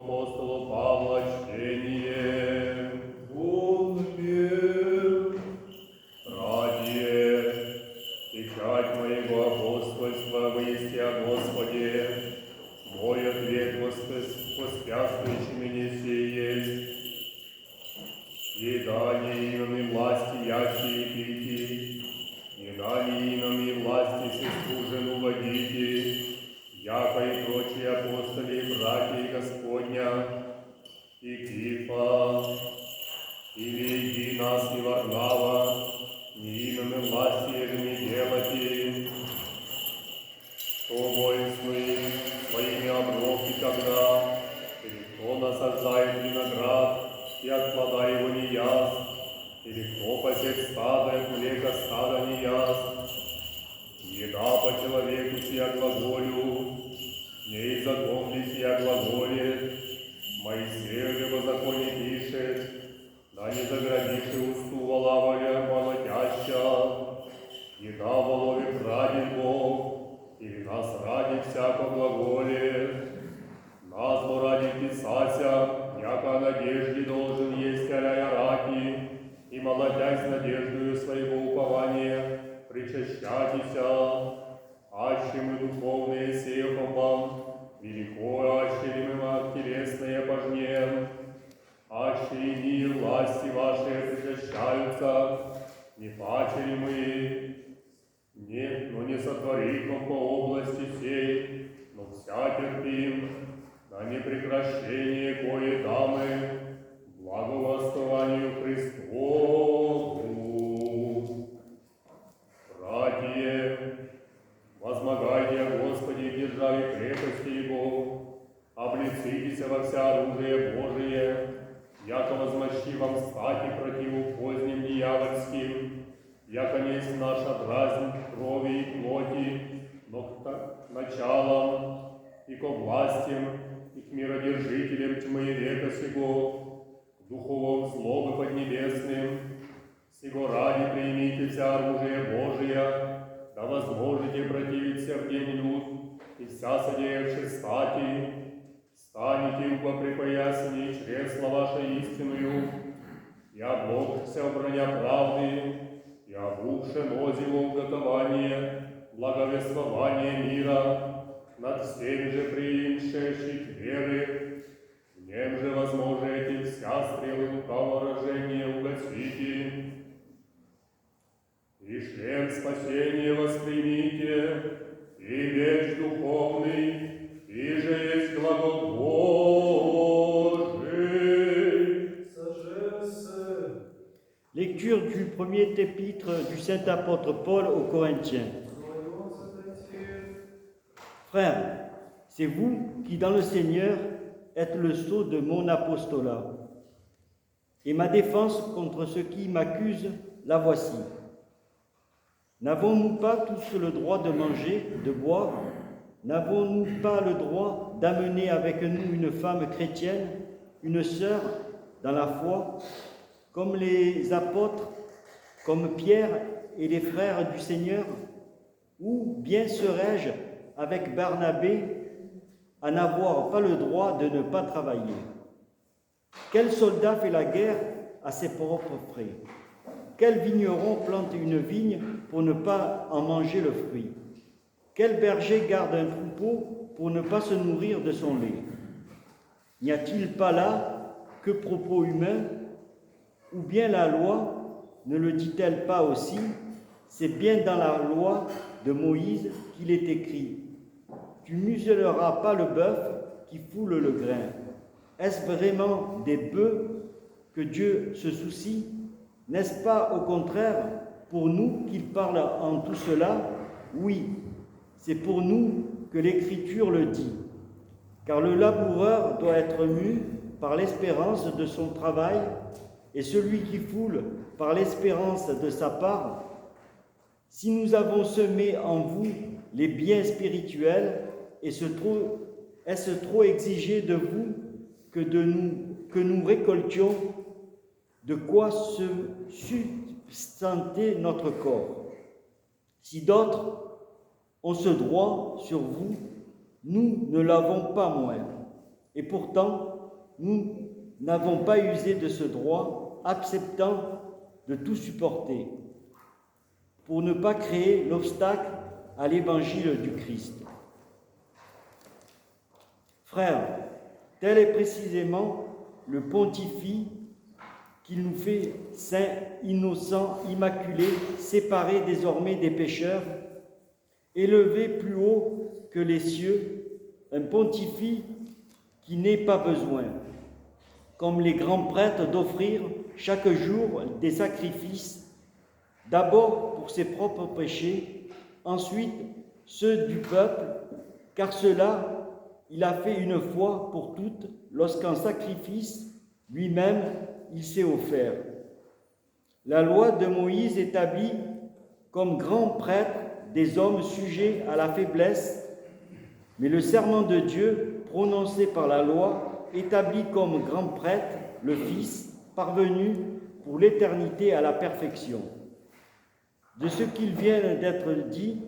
Апостола Павла чтение. Он мир. Братья, печать моего апостольства вести о Господе, мой ответ воспрятствующий мне сей есть. Едание инами власти ясти пити, едание инами власти сестру жену водите, яко и прочие апостоли, братья Господня, и Кифа, и веди нас и Варнава, не инами власти ежеми делати, что воинствует своими оброки тогда, или кто насаждает виноград, и от плода его не яст, или кто пасет стадо, и от млека стада не яст. Еда по человеку сия глаголю, не из закон ли сия глаголит, Моисей же во законе пишет, да не заградишь усту вола молотяща, еда волове прадед Бог, или нас ради всяко глаголит, нас бо ради писася, яко о надежде должен есть аля раки, и молодясь надеждою своего упования, причащайтеся, аще мы духовные сеем вам, велико аще ли мы телесные пожнем, аще и власти ваши причащаются, не паче ли мы, нет, но не сотворим по области сей, но вся терпим, на непрекращение кое дамы, благовествованию Христову. Братья, возмогайте о Господе и державе крепости Его, облицитесь во вся оружие Божие, яко возмощи вам стати противу поздним дьявольским, яко не есть наша дразнь крови и плоти, но к началам и ко властям, и к миродержителям тьмы века сего, к духовам злобы поднебесным, сего ради примите вся оружие Божие, да возможете противиться в день люд, и вся содеявши стати, станете во припоясании чресла ваше истинную, и облогшися в броня правды, и обувши нози во уготование, благовествование мира, над всеми же приимши щит веры, в нем же возможете вся стрелы лукавого рождения угасите, и шлем спасения воспримите, и веч духовный, и же есть глагол Божий. Lecture du premier épître du saint apôtre Paul aux Corinthiens. Frères, c'est vous qui dans le Seigneur êtes le sceau de mon apostolat. Et ma défense contre ceux qui m'accusent, la voici. N'avons-nous pas tous le droit de manger, de boire? N'avons-nous pas le droit d'amener avec nous une femme chrétienne, une sœur dans la foi, comme les apôtres, comme Pierre et les frères du Seigneur? Ou bien serais-je, avec Barnabé, à n'avoir pas le droit de ne pas travailler? Quel soldat fait la guerre à ses propres frais? Quel vigneron plante une vigne pour ne pas en manger le fruit? Quel berger garde un troupeau pour ne pas se nourrir de son lait? N'y a-t-il pas là que propos humains? Ou bien la loi ne le dit-elle pas aussi? C'est bien dans la loi de Moïse qu'il est écrit: tu muselleras pas le bœuf qui foule le grain. Est-ce vraiment des bœufs que Dieu se soucie? N'est-ce pas au contraire pour nous qu'il parle en tout cela? Oui, c'est pour nous que l'Écriture le dit. Car le laboureur doit être mu par l'espérance de son travail, et celui qui foule par l'espérance de sa part. Si nous avons semé en vous les biens spirituels, est-ce trop exigé de vous que nous récoltions de quoi se sustenter notre corps? Si d'autres ont ce droit sur vous, nous ne l'avons pas moins. Et pourtant, nous n'avons pas usé de ce droit, acceptant de tout supporter, pour ne pas créer l'obstacle à l'évangile du Christ. Frères, tel est précisément le pontifie qui nous fait saints, innocents, immaculés, séparés désormais des pécheurs, élevés plus haut que les cieux, un pontifie qui n'est pas besoin, comme les grands prêtres, d'offrir chaque jour des sacrifices, d'abord pour ses propres péchés, ensuite ceux du peuple, car cela il a fait une fois pour toutes lorsqu'en sacrifice, lui-même, il s'est offert. La loi de Moïse établit comme grands prêtres des hommes sujets à la faiblesse, mais le serment de Dieu, prononcé par la loi, établit comme grand prêtre le Fils, parvenu pour l'éternité à la perfection. De ce qu'il vient d'être dit,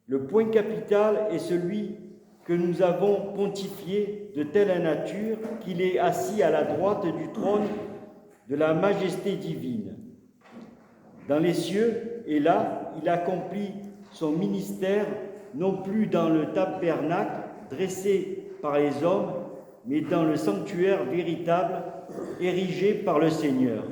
le point capital est celui que nous avons pontifié de telle nature qu'il est assis à la droite du trône de la majesté divine. Dans les cieux, et là, il accomplit son ministère non plus dans le tabernacle dressé par les hommes, mais dans le sanctuaire véritable érigé par le Seigneur.